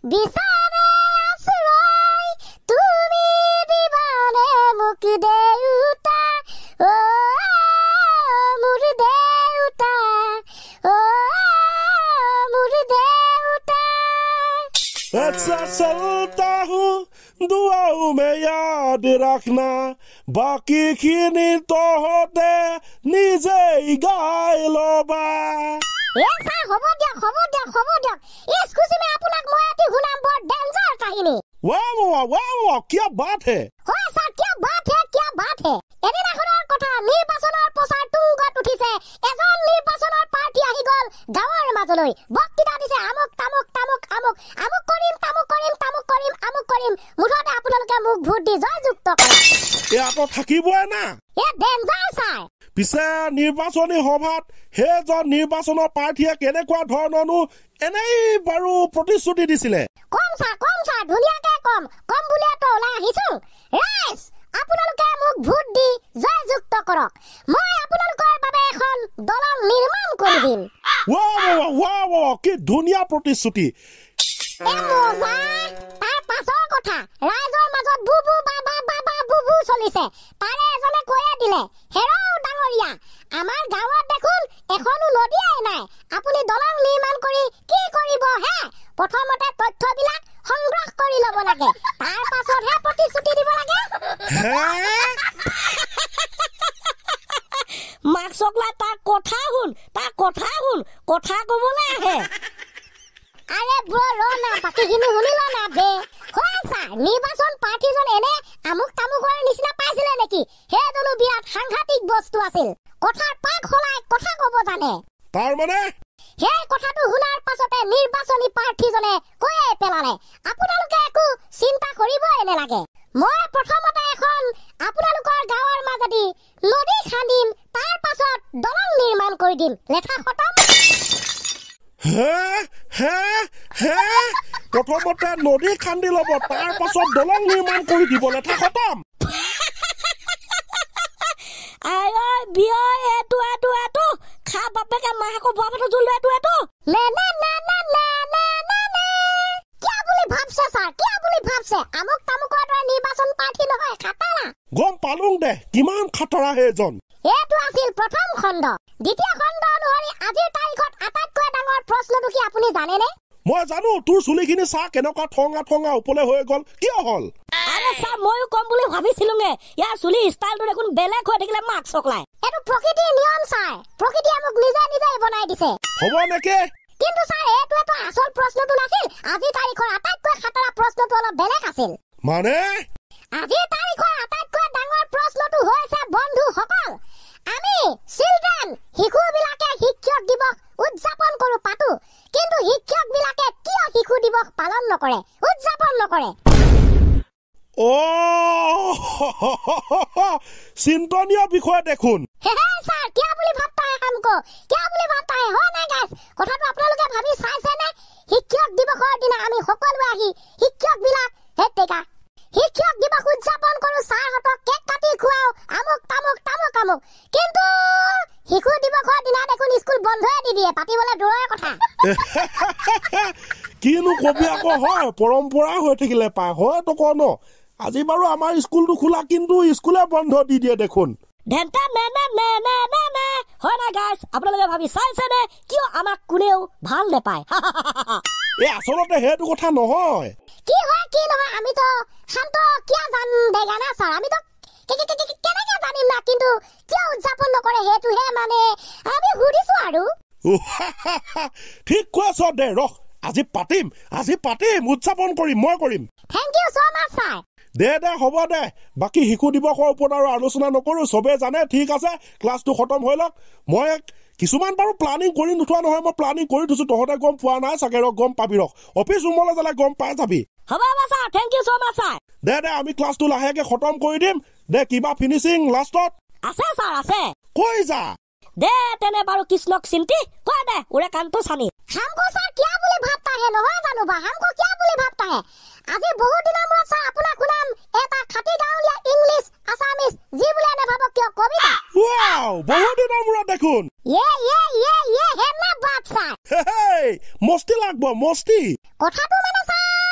বিচাৰে আশ্ৰয় তুমি দিবানে মোক দেউতা অ মোৰ দেউতা অ মোৰ দেউতা ऐसा चलता हूँ दुआओं में याद रखना बाकी खिनी तो होते निजे गाय लोबा এসা হ'ব দিয়ক এক্সকিউজ মি আপোনাক মই এটি শুনাম বৰ ডেঞ্জাৰ কাহিনী वाह क्या बात है হয় স্যাৰ কি বাত হে এদিনাখনৰ কথা নিৰ্বাচনৰ প্ৰচাৰ তুংগত উঠিছে এজন নিৰ্বাচনৰ পাৰ্টি আহি গল গাঁৱৰ মাজলৈ বক্তৃতা দিছে আমুক কৰিম মুঠতে আপোনালোকে মোক ভোট দি জয়যুক্ত কৰা এটো থাকিবই না এ ডেঞ্জাৰ স্যাৰ পিছে নিৰ্বাচনী সভাত হেজন নিৰ্বাচনৰ পাৰ্টিয়ে কেনেকুৱা ধৰণৰনো এনেই বাৰু প্ৰতিশ্ৰুতি দিছিলে কম স্যাৰ ধুনীয়াকে কম বুলিয়েতো ওলাই আহিছো ৰাইজ আপোনালোকে মোক ভোট দি জয়যুক্ত কৰক মই আপোনালোকৰ বাবে এখন দলং নিৰ্মাণ কৰি দিম वाह কি ধুনীয়া প্ৰতিশ্ৰুতি তাৰ পাছৰ কথা ৰাইজৰ মাজত বুবু চলিছে তাৰে এজনে কৈয়ে দিলে হেৰৌ ডাঙৰীয়া আমাৰ গাঁৱত দেখোন এখনো নদীয়ে নাই আপুনি দলং নিৰ্মাণ কৰি কি কৰিব হে প্ৰথমতে তথ্যবিলাক সংগ্ৰহ কৰি ল'ব লাগে তাৰ পাছতহে প্ৰতিশ্ৰুতি দিব লাগে মাক চকলা তাৰ কথা শুন কথা ক'বলৈ আহে আরে ব্রো না বাকিখিনি শুনিল না বে হয় স্যার নির্বাচন পার্টিজন এনে আমুক তামুকৰ নিচিনা পাইছিলে নেকি হেজনো বিৰাট সাংঘাতিক বস্তু আছিল কথাৰ পাক হলাই কথা ক'ব জানে তাৰ মানে সেই কথাটো শুনাৰ পাছতে নিৰ্বাচনী পাৰ্টিজনে কৈয়ে পেলালে আপোনালোকে একো চিন্তা কৰিবই নালাগে মই প্ৰথমতে এখন আপোনালোকৰ গাঁৱৰ মাজেদি নদী খান্দিম তাৰ পাছত দলং নিৰ্মাণ কৰি দিম লেখা খতম প্ৰথমতে নদী খান্দি ল'ব তাৰ পাছত দলং নিৰ্মাণ কৰি দিব লেঠা খতম আই বিয় এটো খা বাপেকে মাহেকো বাপেটো জুল এটো না কিয়া বুলি ভাবছে আমুক তামুকৰ দৰে নিৰ্বাচন পাৰ্টি নহয় খাটাৰা গম পালুং দে কিমান খাটাৰা হেজন এটো আছিল প্ৰথম খণ্ড দ্বিতীয় খণ্ড অনুসৰি আজিৰ তাৰিখত আটাইতকৈ ডাঙৰ প্ৰশ্নটো কি আপুনি জানেনে মই জানো তোৰ চুলিখিনি চা কেনেকুৱা ঠঙা ওপলে হৈ গল কিয় হল আৰে চা ময়ো কম বুলি ভাবিছিলুঙে ইয়াৰ চুলি ষ্টাইলটো দেখোন বেলেগ হৈ থাকিলে মাক চকলাই এটো প্ৰকৃতিৰ নিয়ম চাই প্ৰকৃতিয়ে মোক নিজে বনাই দিছে হ'ব নেকি কিন্তু স্যাৰ এটো আসল প্ৰশ্নটো নাছিল আজি তাৰিখৰ আটাইতকৈ খাটাৰা প্ৰশ্নটো অলপ বেলেগ আছিল মানে আজি তাৰিখৰ আটাইতকৈ ডাঙৰ প্ৰশ্নটো হৈছে বন্ধুসকল আমি চিলড্ৰেন শিশুবিলাকে শিক্ষক দিৱস উদযাপন কৰো পাতো কিন্তু শিক্ষকবিলাকে কিয় শিশু দিৱস পালন নকৰে উদযাপন নকৰে চিন্তনীয় বিষয় দেখোন স্যার কিয়া বুলি ভাবতা হে हमको কিয়া বুলি ভাবতা হে হয় না গাইস কথাটো আপোনালোকে ভাবি চাইছে নে শিক্ষক দিৱসৰ দিনা আমি সকলো আহি শিক্ষকবিলাক হেতেকা শিক্ষক দিৱস উদযাপন কৰো ছাৰহঁতক কেক কাটি খুৱাও আমুক তামুক কিন্তু শিশু দিৱসৰ দিনা দেখোন স্কুল বন্ধই দি দিয়ে পাতিবলৈ দূৰৰ কথা কিনো কবি আকৌ হয় পৰম্পৰা হৈ থাকিলে পায় হয়তো কন আজি বাৰু আমাৰ স্কুলটো খোলা কিন্তু স্কুলে বন্ধ দি দিয়ে দেখোন ধেনটা না হয় না গাইস আপোনালোকে ভাবি চাইছে নে কিয় আমাক কোনেও ভাল নেপায় এই আচলতে সেইটো কথা নহয় কি নহয় আমি তো শান্ত কিয়া জান দেগা না স্যার আমি তো কেনেকে জানিম না কিন্তু কিয় উদযাপন নকৰে হেতুহে মানে আমি সুধিছো আৰু ঠিক কৈছ দে ৰখ আজি পাতিম উদযাপন কৰিম মই কৰিম থ্যাংক ইউ সো মাচ স্যাৰ দে হ'ব দে বাকি শিশু দিৱসৰ ওপৰত আৰু আলোচনা নকৰো সবে জানে ঠিক আছে ক্লাছটো খতম হৈ লওক মই কিছুমান বাৰু প্লানিং কৰি নথোৱা নহয় মই প্লানিং কৰি থৈছো তহঁতে গম পোৱা নাই চাগে গম পাবি ৰখ অফিচ ৰুমলৈ যালে গম পাই যাবি হ'ব স্যার থ্যাংক ইউ সো মাচ স্যার দে আমি ক্লাছটো লাহেকে খতম কৰি দিম দে কিবা ফিনিশিং লাষ্টত আছে স্যাৰ আছে কৈ যা দে তেনে বাৰু কৃষ্ণক চিন্তি কৈ দে ওৰে কান্ত সানি हमको স্যার কিয়া বুলি ভাবতা হে নহয় জানো বা हमको কিয়া বুলি ভাবতা হে আজি বহু দিনৰ মূৰত স্যাৰ আপোনাক শুনাম এটা খাটি গাঁৱলীয়া ইংলিছ আসামিজ যি বুলি নেভাবক কিয় কবিতা ওয়াও বহু দিনৰ মূৰত দেখোন ये হেনা বাত স্যাৰ মস্তি লাগব মস্তি কথাটো মানে স্যাৰ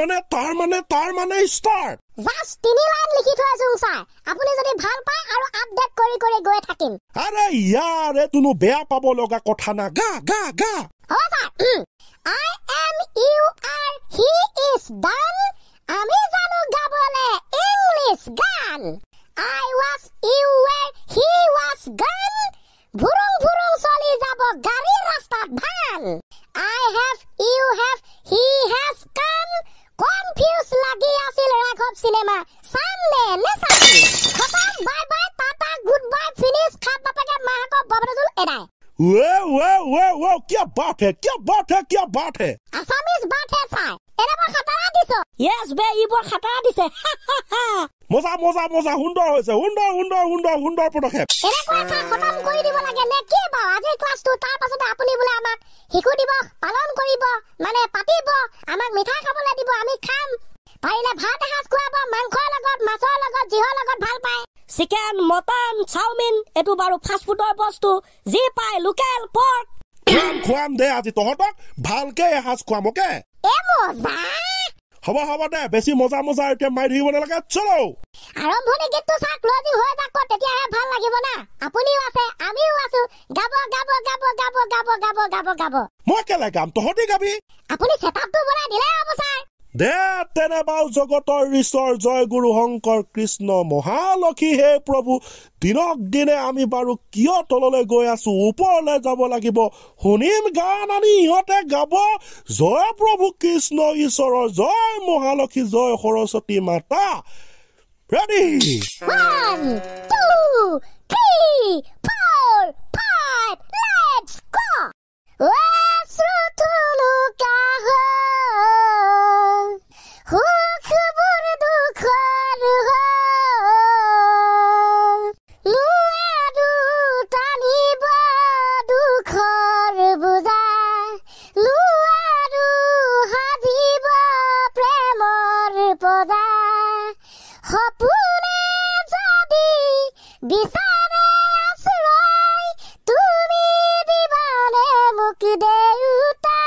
তাৰ মানে ষ্টাৰ্ট জাষ্ট 3 লাইন লিখি থৈ আছো ছাৰ আপুনি যদি ভাল পায় আৰু আপডেট কৰি গৈ থাকিম আৰে ইয়াৰ এতুনো বেয়া পাব লগা কথা না গা হ'ব sir I am you are he is done আমি জানো গাবলে ইংলিছ গান I was you were he was gone ভুৰুং চলি যাব গাড়ী ৰাস্তাত ভান I have you have he has come confuse লাগি আছিল ৰাঘৱ চিনেমা সামনে নেসাকি খতম bye bye Tata good bye finish খাপ বাপেকে মাহক ববৰজুল এদাই वो क्या बात है আসামিজ বাট হে ছাৰ এনেবৰ খাতাৰা দিছো Yes, be ইবৰ খাতাৰা দিছে মজা সুন্দৰ হৈছে সুন্দৰ পদক্ষেপ এনেকুৱা ছাৰ খতম কৰি দিব লাগে নে কি বা আজি ক্লাছটো তাৰ পাছতে আপুনি বোলে আমাক শিশু দিৱস পালন কৰিব মানে পাতিব আমাক মিঠাই খাবলৈ দিব আমি খাম পাৰিলে ভাত এসাঁজ খুৱাব মাংসৰ লগত মাছৰ লগত জিহৰ লগত ভাল পায় চিকেন মটন চাওমিন এটো বাৰু ফাষ্ট ফুডৰ বস্তু যি পায় লোকেল পৰ্ক খুৱাম দে আজি তহঁতক ভালকে এসাঁজ খুৱাম ওকে এ মজা হ'ব দে বেছি মজা এতিয়া মাৰি থাকিব নালাগে চলো আৰম্ভণি গীতটো ছাৰ ক্লোজিং হৈ যাক তেতিয়াহে ভাল লাগিব না আপুনিও আছে আমিও আছো গাব মই কেলে গাম তহঁতি গাবি আপুনি সেটআপটো বনাই দিলে হ'ব ছাৰ দে তেনে বাও জগতৰ ঈশ্বৰ জয় গুৰু শংকৰ কৃষ্ণ মহালক্ষী হে প্ৰভু দিনক দিনে আমি বাৰু কিয় তললৈ গৈ আছো ওপৰলৈ যাব লাগিব শুনিম গান আনি ইহঁতে গাব জয় প্ৰভু কৃষ্ণ ঈশ্বৰৰ জয় মহালক্ষী জয় সৰস্বতী মাতা ৰেডি 1 2 3 4 5 let's go সপোনে যদি বিচাৰে আশ্ৰয় তুমি দিবানে মোক দেউতা